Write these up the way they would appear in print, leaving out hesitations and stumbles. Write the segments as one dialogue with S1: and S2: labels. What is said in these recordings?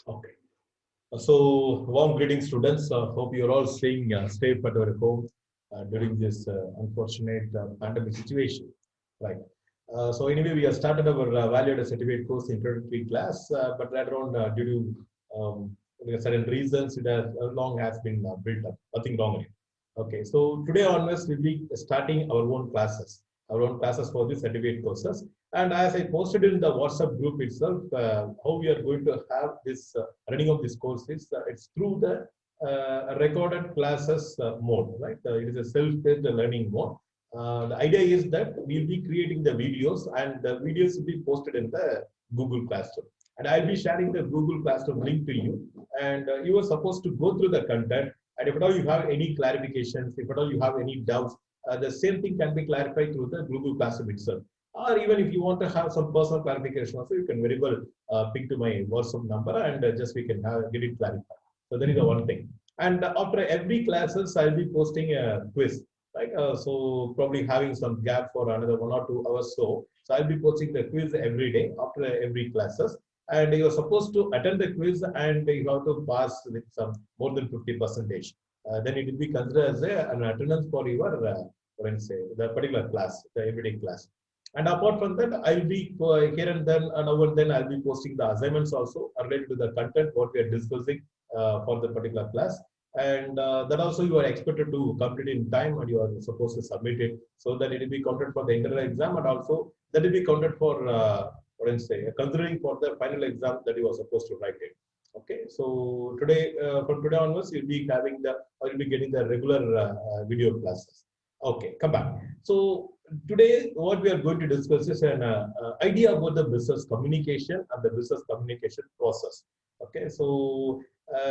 S1: Okay. So, warm greetings, students. Hope you're all staying safe at your home during this unfortunate pandemic situation. Right. So, anyway, we have started our value-added certificate course introductory class, but later on, due to certain reasons, it has long has been built up. Nothing wrong in it. Okay. So, today onwards, we'll be starting our own classes for the certificate courses. And as I posted in the WhatsApp group itself, how we are going to have this running of this course is it's through the recorded classes mode, right? It is a self-paced learning mode. The idea is that we'll be creating the videos and the videos will be posted in the Google Classroom. And I'll be sharing the Google Classroom link to you. And you are supposed to go through the content. And if at all you have any clarifications, if at all you have any doubts, the same thing can be clarified through the Google Classroom itself. Or even if you want to have some personal clarification also, you can very well ping to my WhatsApp number and just we can get it clarified. So that is the one thing. And after every classes, I'll be posting a quiz, right? So probably having some gap for another 1 or 2 hours. So I'll be posting the quiz every day after every classes. And you're supposed to attend the quiz and you have to pass with some more than 50 percentage. Then it will be considered as an attendance for your, say, the particular class, the everyday class. And apart from that, I'll be here and then, and now and then I'll be posting the assignments also related to the content what we are discussing for the particular class. And that also you are expected to complete in time, and you are supposed to submit it so that it will be counted for the internal exam, and also that will be counted for what I say, considering for the final exam that you are supposed to write it. Okay, so today from today onwards, you'll be having the or you'll be getting the regular video classes. Okay, come back. So today, what we are going to discuss is an idea about the business communication and the business communication process. Okay, so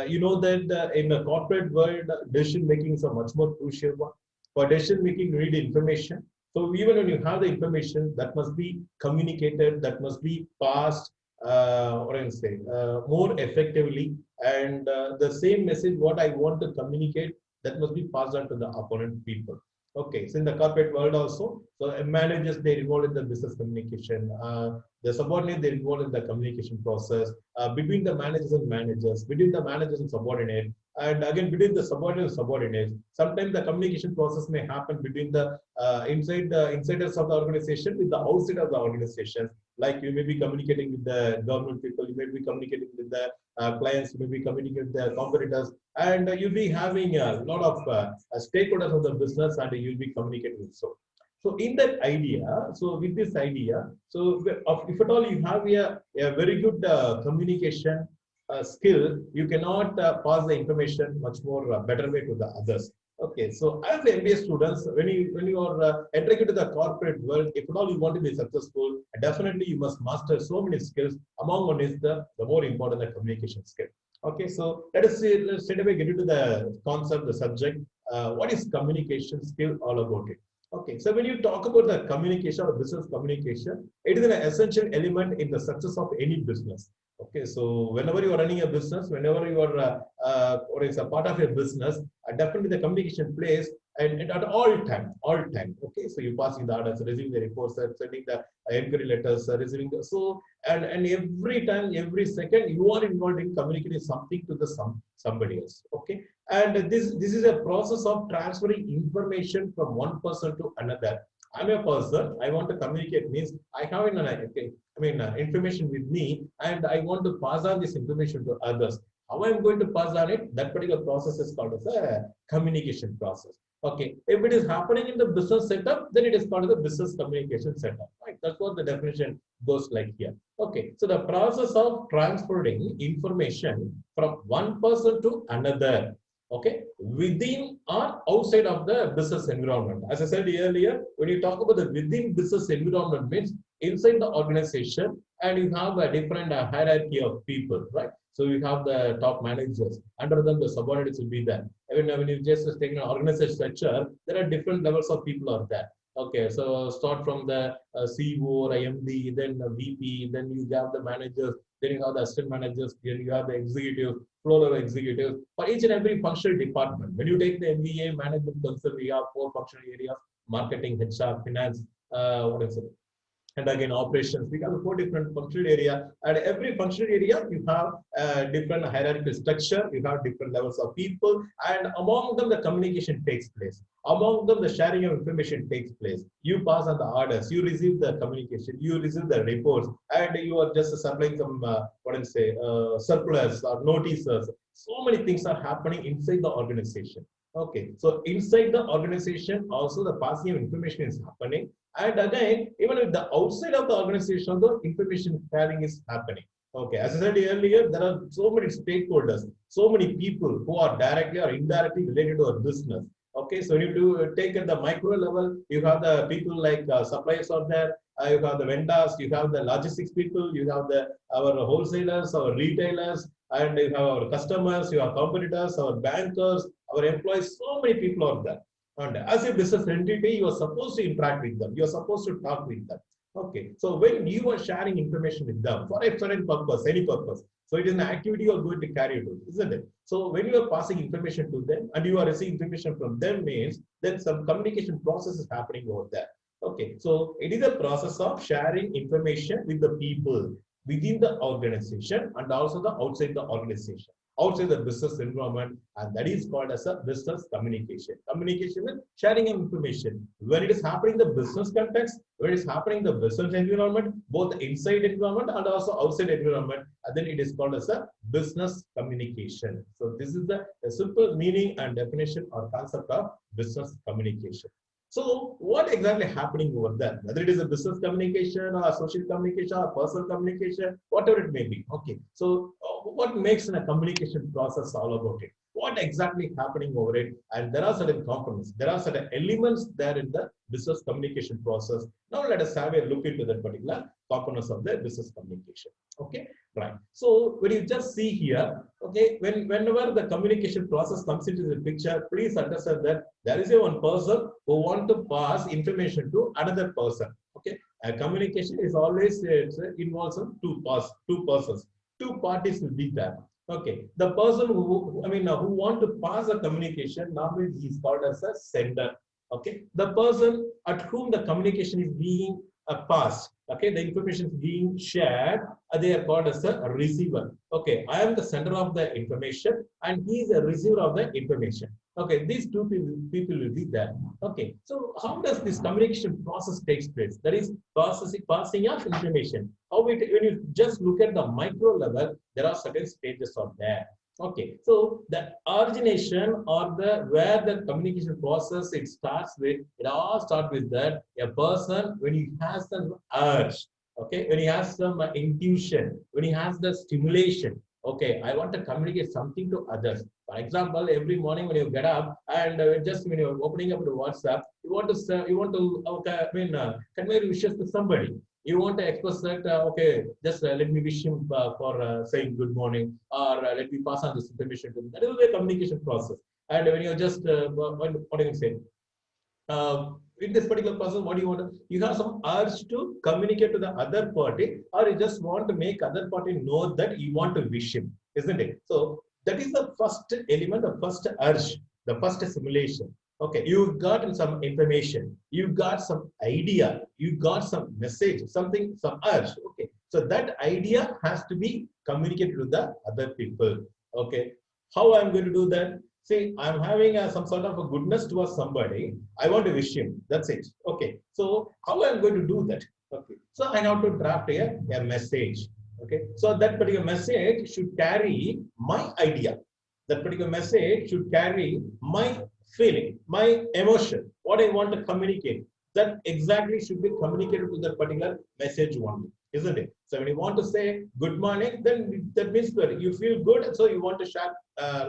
S1: you know that in the corporate world, decision making is a much more crucial one. For decision making, you need information. So even when you have the information, that must be communicated, that must be passed, what I say, more effectively. And the same message, what I want to communicate, that must be passed on to the opponent people. Okay, so in the corporate world also, so managers they involved in the business communication, the subordinate they involved in the communication process between the managers, between the managers and subordinate, and again between the subordinate and subordinates. Sometimes the communication process may happen between the inside the insiders of the organization with the outside of the organization. Like you may be communicating with the government people, you may be communicating with the clients, you may be communicating with the competitors, and you'll be having a lot of stakeholders of the business and you'll be communicating with so in that idea, so with this idea, so if at all you have a very good communication skill, you cannot pass the information much more better way to the others. Okay, so as MBA students, when you are entering into the corporate world, if at all you want to be successful, definitely you must master so many skills. Among one is the more important the communication skill. Okay, so let's straight away get into the concept, the subject. What is communication skill all about it? Okay, so when you talk about the communication or business communication, it is an essential element in the success of any business. Okay, so whenever you are running a business, whenever you are or is a part of your business, definitely the communication plays and at all time. Okay, so you passing the orders, receiving the reports, sending the inquiry letters, receiving the and every time, every second, you are involved in communicating something to the somebody else. Okay, and this is a process of transferring information from one person to another. I'm a person. I want to communicate means I have information with me, and I want to pass on this information to others. How I'm going to pass on it? That particular process is called as a communication process. Okay, if it is happening in the business setup, then it is called as the business communication setup. Right? That's what the definition goes like here. Okay, so the process of transferring information from one person to another, okay, within or outside of the business environment. As I said earlier, when you talk about the within business environment means inside the organization, and you have a different hierarchy of people, right? So you have the top managers, under them the subordinates will be there. Even when you just take an organization structure, there are different levels of people are there. Okay, so start from the CEO or MD, then the VP, then you have the managers, then you have the assistant managers, then you have the executive, floor level executives for each and every functional department. When you take the MBA management concern, we have four functional areas: marketing, HR, finance, what is it? And again operations. We have 4 different functional area, and every functional area you have a different hierarchical structure, you have different levels of people, and among them the communication takes place, among them the sharing of information takes place. You pass on the orders, you receive the communication, you receive the reports, and you are just supplying some what do you say, circulars or notices. So many things are happening inside the organization. Okay, so inside the organization also the passing of information is happening, and again, even with the outside of the organization, the information sharing is happening. Okay, as I said earlier, there are so many stakeholders, so many people who are directly or indirectly related to our business. Okay, so you do take at the micro level, you have the people like suppliers are there, you have the vendors, you have the logistics people, you have the our wholesalers, our retailers, and you have our customers, you have competitors, our bankers, our employees. So many people are there. And as a business entity, you are supposed to interact with them. You are supposed to talk with them. Okay. So when you are sharing information with them for a certain purpose, any purpose, so it is an activity you are going to carry it out, isn't it? So when you are passing information to them and you are receiving information from them means that some communication process is happening over there. Okay. So it is a process of sharing information with the people within the organization and also the outside the organization, outside the business environment, and that is called as a business communication. Communication is sharing of information. When it is happening in the business context, when it is happening in the business environment, both inside environment and also outside environment, and then it is called as a business communication. So this is the simple meaning and definition or concept of business communication. So what exactly happening over there? Whether it is a business communication or social communication or personal communication, whatever it may be. Okay. So what makes a communication process all about it? What exactly happening over it? And there are certain components, there are certain elements there in the business communication process. Now let us have a look into that particular components of the business communication. Okay, right. So when you just see here, okay, whenever the communication process comes into the picture, please understand that there is a one person who want to pass information to another person. Okay, a communication is always involves two persons, two parties will be there. Okay, the person who who want to pass a communication normally is called as a sender. Okay, the person at whom the communication is being passed, okay, the information is being shared, they are called as a receiver. Okay, I am the sender of the information and he is a receiver of the information. Okay, these two people will be there. Okay, so how does this communication process takes place? That is passing of information. How it, when you just look at the micro level, there are certain stages of there. Okay, so the origination or the where the communication process it starts with, it all starts with that a person when he has some urge, okay, when he has some intuition, when he has the stimulation, okay, I want to communicate something to others. For example, every morning when you get up and just when you're opening up the WhatsApp, you want to convey wishes to somebody. You want to express that okay, just let me wish him for saying good morning, or let me pass on this information to him. That is the communication process. And when you're just what do you say, in this particular process, what do you want to, you have some urge to communicate to the other party, or you just want to make other party know that you want to wish him, isn't it? So that is the first element, the first urge, the first simulation. Okay, you got some information, you got some idea, you got some message, something, some urge. Okay, so that idea has to be communicated to the other people. Okay, how I'm going to do that? See, I'm having some sort of a goodness towards somebody. I want to wish him. That's it. Okay. So how I'm going to do that? Okay. So I have to draft a message. Okay. So that particular message should carry my idea. That particular message should carry my feeling, my emotion, what I want to communicate. That exactly should be communicated to that particular message only, isn't it? So when you want to say good morning, then that means that you feel good, so you want to share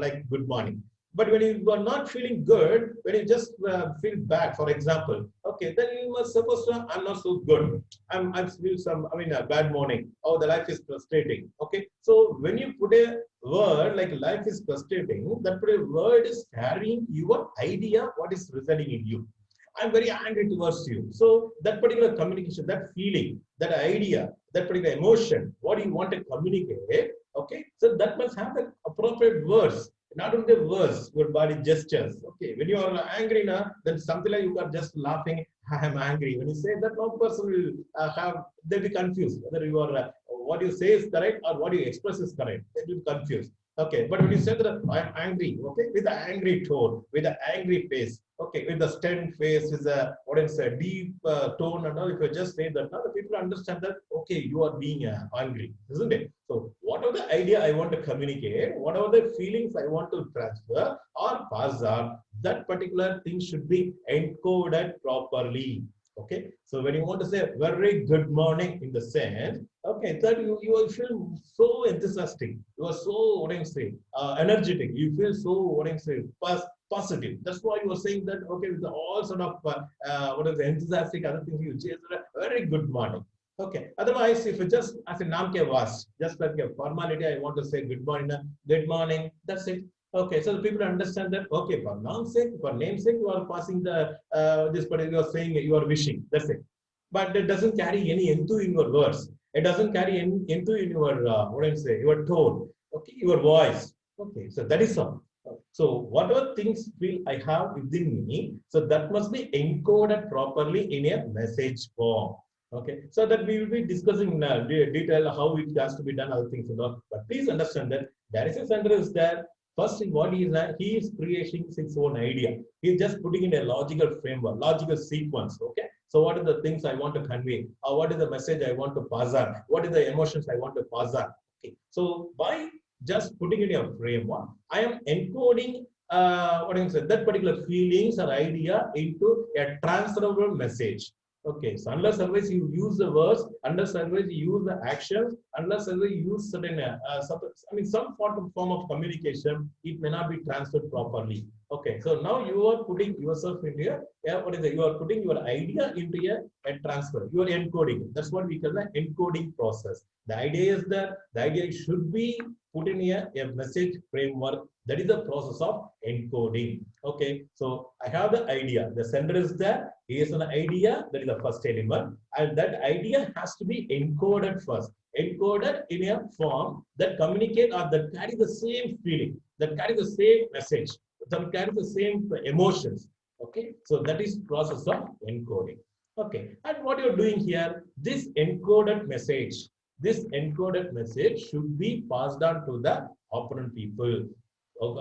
S1: like good morning. But when you are not feeling good, when you just feel bad, for example, okay, then you must suppose to, I'm not so good. I'm feel some, a bad morning. Oh, the life is frustrating. Okay, so when you put a word like life is frustrating, that word is carrying your idea, what is residing in you. I'm very angry towards you. So that particular communication, that feeling, that idea, that particular emotion, what you want to communicate, okay, so that must have the appropriate words. Not only words, your body gestures. Okay, when you are angry now, then something like you are just laughing I am angry. When you say that, no person will they'll be confused whether you are what you say is correct or what you express is correct. They'll be confused. Okay, but when you say that I'm angry, okay, with an angry tone, with an angry face, okay, with a stern face, with a what is a deep tone, and all, if you just say that, now the people understand that okay, you are being angry, isn't it? So whatever the idea I want to communicate, whatever the feelings I want to transfer or pass on, that particular thing should be encoded properly. Okay, so when you want to say very good morning in the sense, okay, that you will feel so enthusiastic, you are so what I say, energetic, you feel so what I say, positive. That's why you are saying that okay, with all sort of what is the enthusiastic other things you say, very good morning. Okay. Otherwise, if you just as a namke was, just like a formality, I want to say good morning. That's it. Okay, so the people understand that okay, for namesake, for namesake, you are passing the this particular you are saying you are wishing. That's it. But it doesn't carry any into in your words. It doesn't carry any into in your what I say, your tone. Okay, your voice. Okay, so that is all. So whatever things feel I have within me, so that must be encoded properly in a message form. Okay, so that we will be discussing in detail how it has to be done, other things and all. But please understand that there is a center is there. First, what he is creating his own idea. He's just putting in a logical framework, logical sequence. Okay, so what are the things I want to convey? Or what is the message I want to pass on? What is the emotions I want to pass on? Okay, so by just putting in a framework, I am encoding what I say that particular feelings or idea into a transferable message. Okay, so unless otherwise you use the words, unless otherwise you use the actions, unless otherwise you use certain, some form of communication, it may not be transferred properly. Okay, so now you are putting yourself into what is it? You are putting your idea into a transfer. You are encoding. That's what we call the encoding process. The idea is that the idea should be put in a message framework. That is the process of encoding. Okay, so I have the idea. The sender is there. He is an idea. That is the first element, and that idea has to be encoded first. Encoded in a form that communicate or that carry the same feeling, that carry the same message, that carry the same emotions. Okay, so that is process of encoding. Okay, and what you're doing here, this encoded message should be passed on to the opponent people.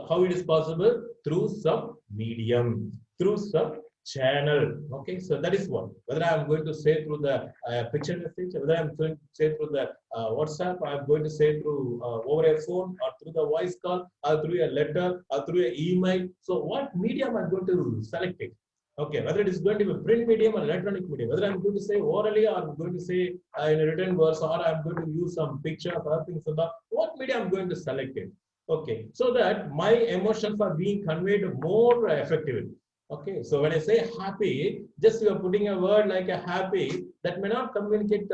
S1: How it is possible? Through some medium, through some channel. Okay, so that is what. Whether I am going to say through the picture message, whether I am going to say through the WhatsApp, I am going to say through over a phone, or through the voice call, or through a letter, or through an email. So, what medium I am going to select it? Okay, whether it is going to be print medium or electronic medium, whether I'm going to say orally or I'm going to say in a written verse, or I'm going to use some picture or other things, what medium I'm going to select it. Okay, so that my emotions are being conveyed more effectively. Okay, so when I say happy, just you are putting a word like a happy, that may not communicate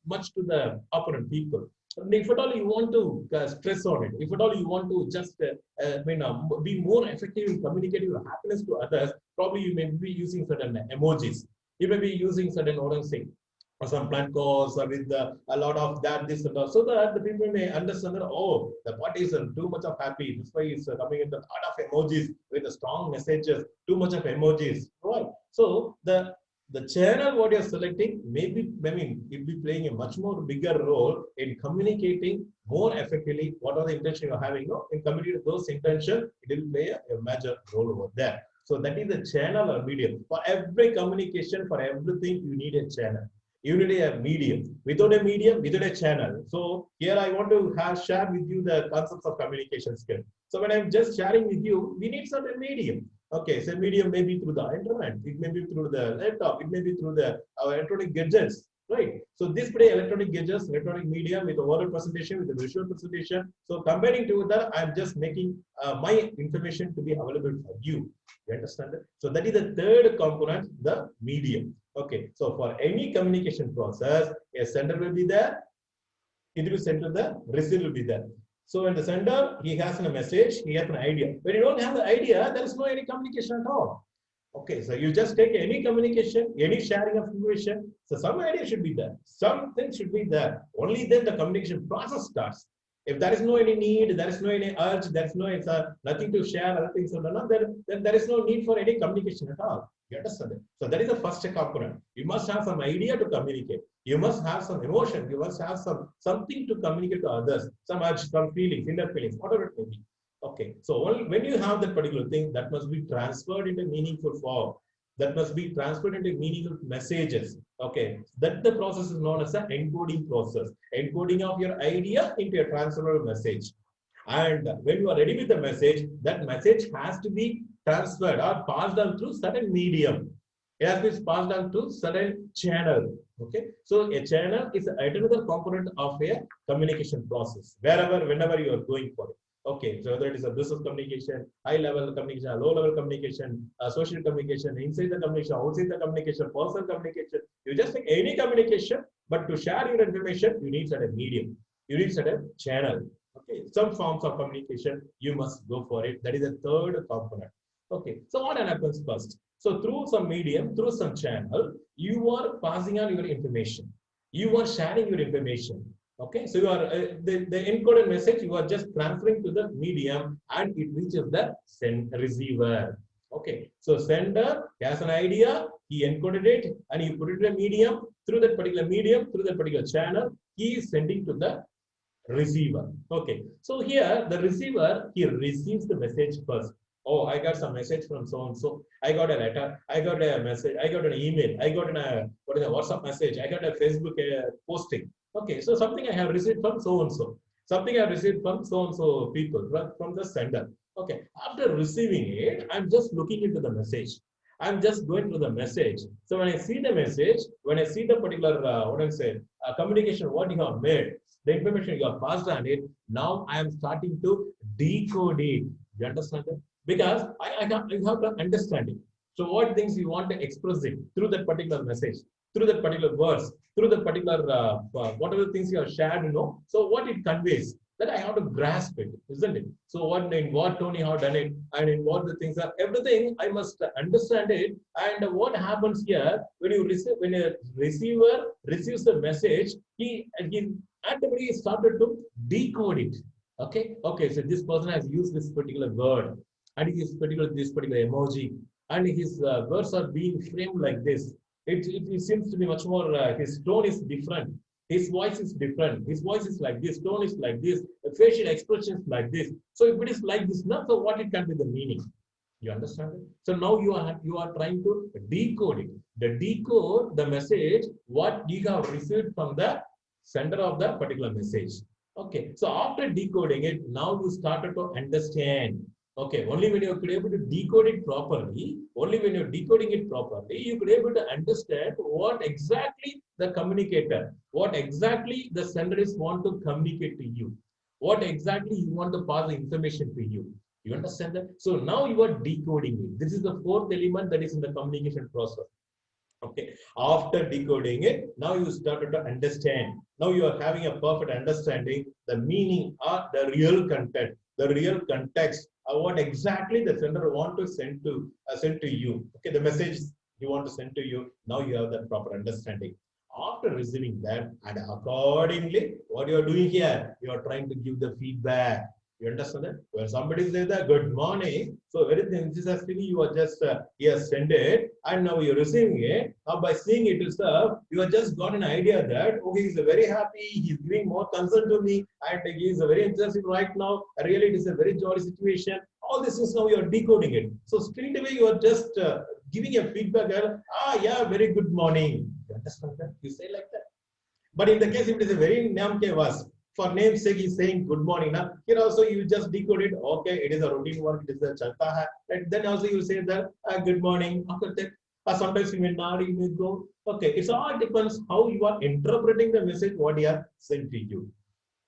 S1: much to the opponent people. If at all you want to stress on it, if at all you want to just be more effective in communicating your happiness to others, probably you may be using certain emojis. You may be using certain what I'm saying, or some plant calls or with a lot of that, this and that, so that the people may understand that, oh, the party is too much of happy. This way is coming in the lot of emojis with the strong messages, too much of emojis, right? So the channel what you're selecting maybe, it'll be playing a much more bigger role in communicating more effectively. What are the intention you're having? No, in communicating those intentions, it will play a major role over there. So that is the channel or medium. For every communication, for everything, you need a channel. You need a medium. Without a medium, without a channel. So here I want to share with you the concepts of communication skill. So when I'm just sharing with you, we need certain medium. Okay, so medium may be through the internet, it may be through the laptop, it may be through the electronic gadgets, right? So this electronic gadgets, electronic media with the oral presentation, with the visual presentation. So comparing to that, I'm just making my information to be available for you. You understand that? So that is the third component, the medium. Okay, so for any communication process, a sender will be there, it will send to the receiver will be there. So when the sender, he has a message, he has an idea. When you don't have the idea, there is no any communication at all. Okay, so you just take any communication, any sharing of information. So some idea should be there, something should be there. Only then the communication process starts. If there is no any need, there is no any urge, there is no nothing to share, other things, then there is no need for any communication at all. You understand it? So that is the first component. You must have some idea to communicate. You must have some emotion. You must have something to communicate to others. Some urge, some feelings, inner feelings, whatever it may be. Okay. So only when you have that particular thing, that must be transferred into meaningful form. That must be transferred into meaningful messages. Okay. That the process is known as the encoding process. Encoding of your idea into a transferable message. And when you are ready with the message, that message has to be transferred or passed on through certain medium. It has to be passed on to certain channel. Okay, so a channel is another component of a communication process. Wherever, whenever you are going for it. Okay, so whether it is a business communication, high level communication, low level communication, social communication, inside the communication, outside the communication, personal communication, you just take any communication, but to share your information, you need certain medium, you need certain channel. Okay, some forms of communication, you must go for it. That is the third component. Okay, so what happens first? So through some medium, through some channel, you are passing on your information. You are sharing your information. Okay, so you are the encoded message you are just transferring to the medium and it reaches the receiver. Okay, so sender has an idea, he encoded it and he put it in a medium. Through that particular medium, through that particular channel, he is sending to the receiver. Okay, so here the receiver, he receives the message first. Oh, I got some message from so and so. I got a letter. I got a message. I got an email. I got a what is a WhatsApp message. I got a Facebook posting. Okay, so something I have received from so and so. Something I have received from so and so people from the sender. Okay, after receiving it, I'm just looking into the message. I'm just going through the message. So when I see the message, when I see the particular what I say communication, what you have made, the information you have passed on it, now I am starting to decode it. You understand that? Because I have to understand it. So what things you want to express it through that particular message, through that particular words, through that particular whatever things you have shared, you know. So what it conveys, that I have to grasp it, isn't it? So what in what tone you have done it, and in what the things are, everything I must understand it. And what happens here when you receive, when a receiver receives the message, he automatically started to decode it. Okay, okay. So this person has used this particular word, and this particular emoji, and his words are being framed like this. It seems to be much more. His tone is different. His voice is different. His voice is like this. Tone is like this. The facial expressions like this. So if it is like this, now so what it can be the meaning? You understand it? So now you are trying to decode it. The decode the message what you have received from the sender of the particular message. Okay. So after decoding it, now you started to understand. Okay, only when you could able to decode it properly, only when you're decoding it properly, you could able to understand what exactly the communicator, what exactly the sender is want to communicate to you, what exactly you want to pass the information to you. You understand that? So now you are decoding it. This is the fourth element that is in the communication process. Okay, after decoding it, now you started to understand. Now you are having a perfect understanding the meaning or the real content, the real context of what exactly the sender want to send to you. Okay, the message you want to send to you. Now you have that proper understanding. After receiving that, and accordingly, what you are doing here, you are trying to give the feedback. You understand that? When somebody says that good morning, so very enthusiastically you are just yes, send it, and now you're receiving it. Now by seeing it itself, you have just got an idea that okay, he's very happy, he's giving more concern to me, and he is very enthusiastic right now. Really, it is a very jolly situation. All this is now you are decoding it. So straight away you are just giving a feedback. Yeah, very good morning. You understand that? You say like that. But in the case if it is a very namke was, for name's sake, he's saying good morning. Now, here also you just decode it. Okay, it is a routine work. It is a chalta hai. And then also you say that good morning. After that, sometimes you may nod, you may go. Okay, it's all depends how you are interpreting the message what he has sent to you.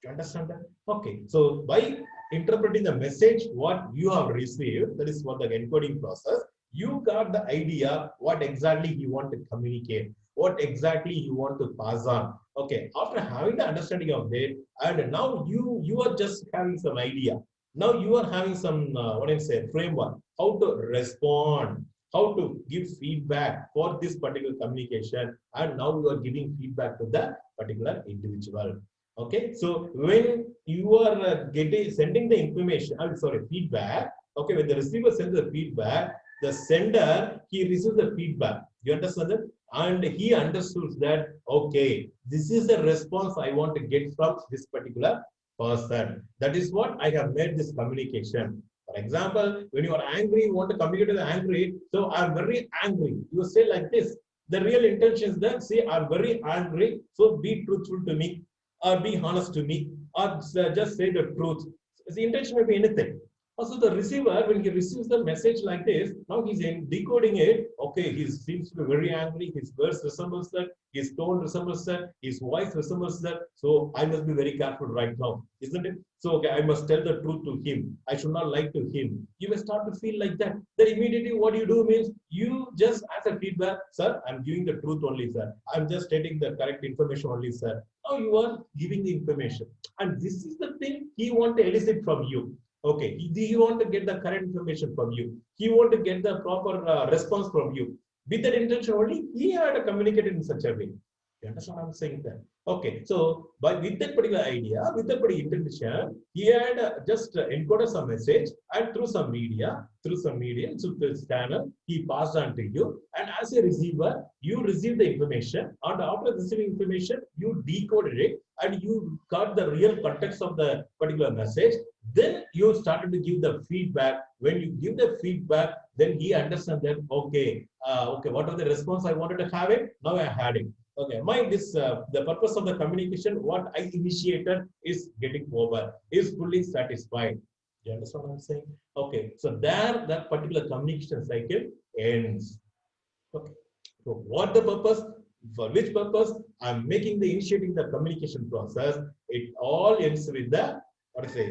S1: Do you understand that? Okay, so by interpreting the message what you have received, that is what the encoding process. You got the idea what exactly you want to communicate, what exactly you want to pass on. Okay, after having the understanding of that, and now you are just having some idea. Now you are having some what I say framework, how to respond, how to give feedback for this particular communication, and now you are giving feedback to the particular individual. Okay, so when you are sending the information, I'm sorry, feedback. Okay, when the receiver sends the feedback, The sender, he receives the feedback. You understand that? And he understood that, okay, this is the response I want to get from this particular person. That is what I have made this communication. For example, when you are angry, you want to communicate with the angry. So I'm very angry. You say like this. The real intention is that, say, I'm very angry. So be truthful to me, or be honest to me, or just say the truth. The intention may be anything. Also, the receiver, when he receives the message like this, now he's decoding it. Okay, he seems to be very angry. His words resembles that. His tone resembles that. His voice resembles that. So I must be very careful right now, isn't it? So okay, I must tell the truth to him. I should not lie to him. You may start to feel like that. Then immediately what you do means you just as a feedback, sir, I'm giving the truth only, sir. I'm just stating the correct information only, sir. Now you are giving the information, and this is the thing he want to elicit from you. Okay, he want to get the correct information from you. He want to get the proper response from you. With that intention only, he had to communicate in such a way. You understand what I'm saying there? Okay, so with that particular idea, with that particular intention, he had just encoded some message, and through some media, through this channel, he passed on to you. And as a receiver, you receive the information, and after receiving information, you decoded it, and you got the real context of the particular message. Then you started to give the feedback. When you give the feedback, then he understands that, okay, okay, what was the response I wanted to have it? Now I had it. Okay, the purpose of the communication, what I initiated is getting over, is fully satisfied. You understand what I'm saying? Okay, so there that particular communication cycle ends. Okay, so what the purpose? For which purpose? I'm making the initiating the communication process. It all ends with the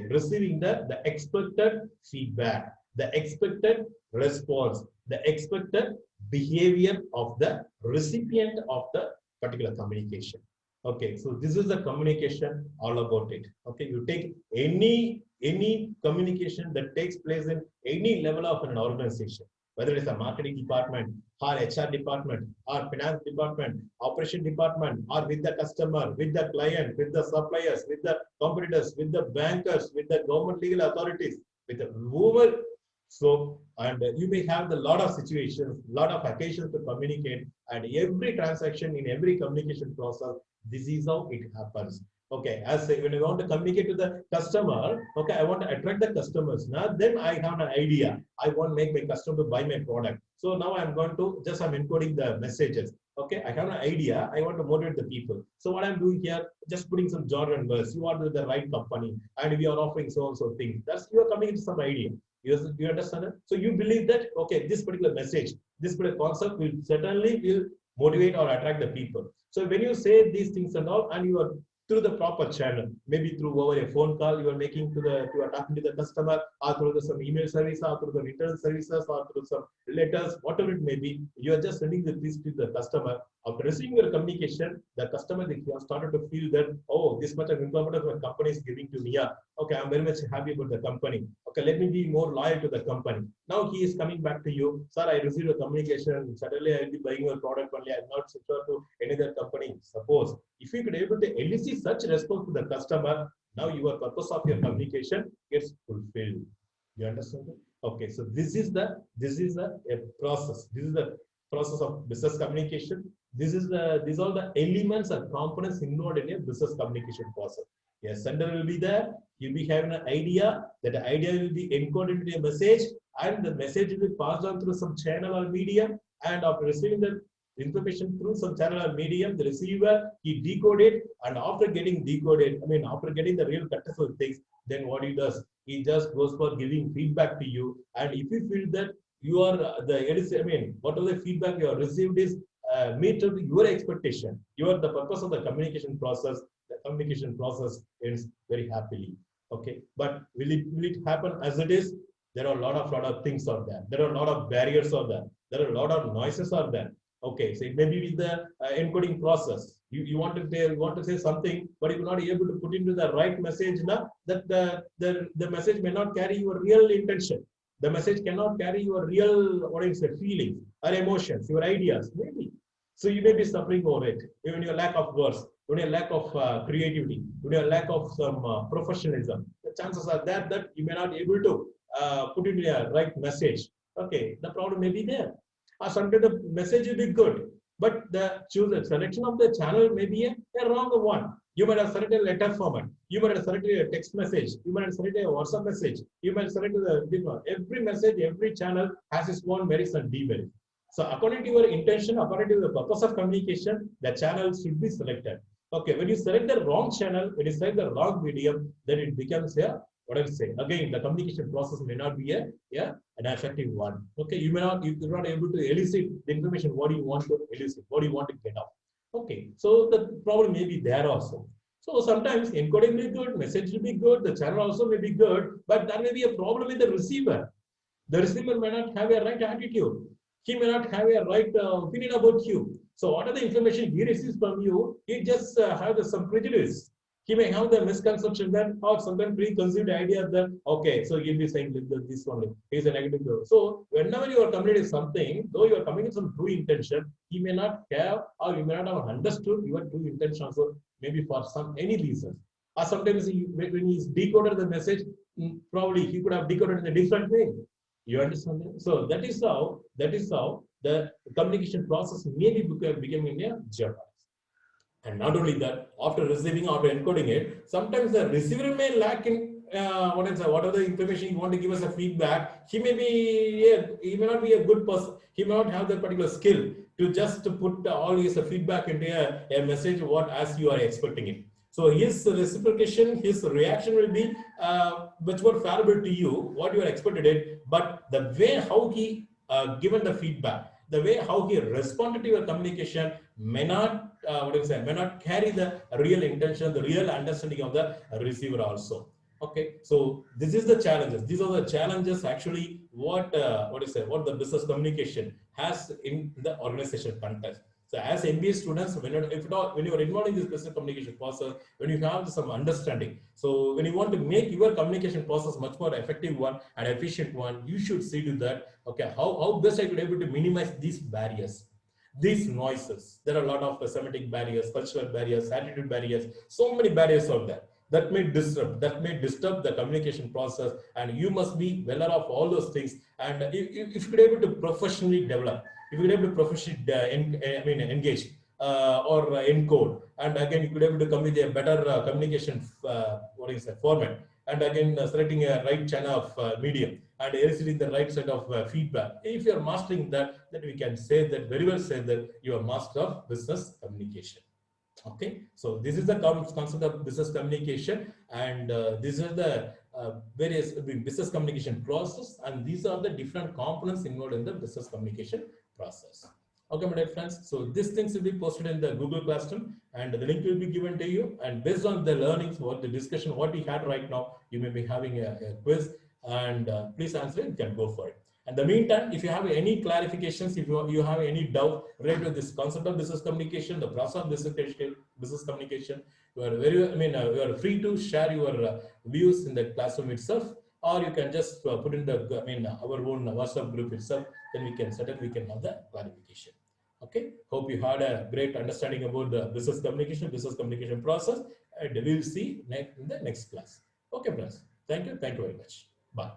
S1: receiving the expected feedback, the expected response, the expected behavior of the recipient of the particular communication. Okay, so this is the communication all about it. Okay, you take any communication that takes place in any level of an organization, whether it's a marketing department or HR department or finance department, operation department, or with the customer, with the client, with the suppliers, with the competitors, with the bankers, with the government legal authorities, with the whoever. So, and you may have a lot of situations, lot of occasions to communicate, and every transaction in every communication process, this is how it happens. Okay, as when I want to communicate to the customer, okay, I want to attract the customers. Now, then I have an idea. I want to make my customer to buy my product. So now I'm going to I'm encoding the messages. Okay, I have an idea. I want to motivate the people. So what I'm doing here, just putting some jargon words. You are with the right company, and we are offering so and so things. That's you are coming into some idea. You understand it? So you believe that okay, this particular message, this particular concept will certainly motivate or attract the people. So when you say these things and all, and you are through the proper channel, maybe through over a phone call, you are making you are talking to the customer, or through some email service, or through the return services, or through some letters, whatever it may be, you are just sending this to the customer. After receiving your communication, the customer they have started to feel that, oh, this much of information my company is giving to me. Yeah, okay, I'm very much happy about the company. Okay, let me be more loyal to the company. Now he is coming back to you, sir. I received a communication. Suddenly I will be buying your product only. I'm not secure to any other company. Suppose if you could able to elicit such response to the customer, now your purpose of your communication gets fulfilled. You understand? Okay, so this is a process. This is the process of business communication. These are the elements and components involved in a business communication process. Yes, sender will be there. You'll be having an idea. That idea will be encoded into a message, and the message will be passed on through some channel or medium. And after receiving the information through some channel or medium, the receiver he decoded, and after getting decoded, after getting the real contextual things, then what he does, he just goes for giving feedback to you. And if you feel that you are whatever the feedback you have received is meet your expectation, the purpose of the communication process. The communication process ends very happily. Okay, but will it happen as it is? There are a lot of things out there. There are a lot of barriers out there. There are a lot of noises out there. Okay, so it may be with the encoding process. You want to say something, but you're not able to put into the right message. Now that the message may not carry your real intention. The message cannot carry your real feelings or emotions, your ideas, maybe. So you may be suffering over it, even your lack of words, even your lack of creativity, even your lack of some professionalism. The chances are there that you may not be able to put in a right message. Okay, the problem may be there. Or sometimes the message will be good, but the selection of the channel may be a wrong one. You might have selected a letter format. You might have selected a text message. You might have selected a WhatsApp message. You might have selected every message, every channel has its own merits and demerits. So according to your intention, according to the purpose of communication, the channel should be selected. Okay, when you select the wrong channel, when you select the wrong medium, then it becomes a, what I say, again, the communication process may not be an effective one. Okay, you're not able to elicit the information what you want to elicit, what you want to get out. Okay, so the problem may be there also. So sometimes encoding may be good, message will be good, the channel also may be good, but there may be a problem with the receiver. The receiver may not have a right attitude. He may not have a right opinion about you. So what are the information he receives from you? He just has some prejudice. He may have the misconception that, or sometimes preconceived idea that, okay, so he'll be saying this only. He's a negative girl. So whenever you are communicating something, though you are coming with some true intention, he may not have, or you may not have understood your true intention also, maybe for any reason. Or sometimes when he's decoded the message, probably he could have decoded in a different way. You understand that? So that is how the communication process may be becoming a jeopardy. And not only that, after receiving, after encoding it, sometimes the receiver may lack in what are the information you want to give us a feedback. He may he may not be a good person. He may not have that particular skill to just to put all his feedback into a message what as you are expecting it. So his reciprocation, his reaction will be much more favorable to you, what you are expected it, but the way how he given the feedback, the way how he responded to your communication may not, may not carry the real intention, the real understanding of the receiver also. Okay, so this is the challenges. These are the challenges actually what the business communication has in the organization context. So as MBA students, when you are involved in this business communication process, when you have some understanding, so when you want to make your communication process much more effective one and efficient one, you should see to that, okay, how best I could able to minimize these barriers, these noises. There are a lot of Semitic barriers, cultural barriers, attitude barriers, so many barriers out there that may disturb the communication process, and you must be well aware of all those things. And if you could able to professionally develop, if you could able to professionally engage or encode, and again you could able to come with a better communication format, and again selecting a right channel of medium and eliciting the right set of feedback. If you are mastering that, then we can say that very well say that you are master of business communication. Okay, so this is the concept of business communication, and these are the various business communication process, and these are the different components involved in the business communication process. Okay, my dear friends, so these things will be posted in the Google Classroom, and the link will be given to you, and based on the learnings, what the discussion, what we had right now, you may be having a quiz, and please answer it, you can go for it. In the meantime, if you have any clarifications, if you have any doubt related to this concept of business communication, the process of business communication, you are you are free to share your views in the classroom itself, or you can just put in the our own WhatsApp group itself. Then we can have the clarification. Okay, hope you had a great understanding about the business communication process, and we will see in the next class. Okay, friends. Thank you very much. Bye.